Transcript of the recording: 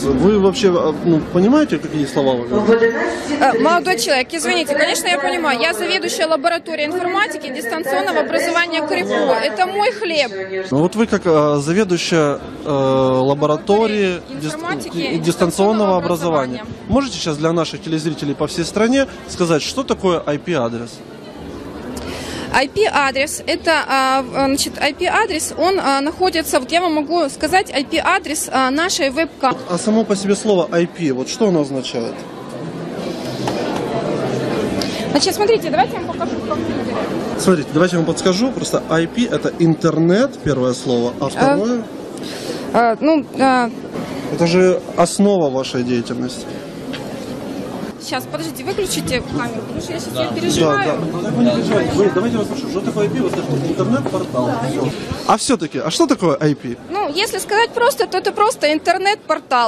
Вы вообще понимаете, какие слова вы говорите? Молодой человек, извините, конечно, я понимаю. Я заведующая лабораторией информатики и дистанционного образования КРИПО. Это мой хлеб. Ну вот вы как заведующая лаборатории информатики дистанционного образования. Можете сейчас для наших телезрителей по всей стране сказать, что такое IP-адрес? IP-адрес, это, значит, IP-адрес, он находится, вот я вам могу сказать, IP-адрес нашей веб-камеры. А само по себе слово IP, вот что оно означает? Значит, смотрите, давайте я вам покажу в компьютере. Смотрите, давайте я вам подскажу, просто IP это интернет, первое слово, а второе? Это же основа вашей деятельности. Сейчас, подождите, выключите камеру, потому что я сейчас переживаю. Вы не переживайте. Давайте я вас спрошу, что такое IP? Вы скажете, интернет-портал. А все-таки, а что такое IP? Ну, если сказать просто, то это просто интернет-портал.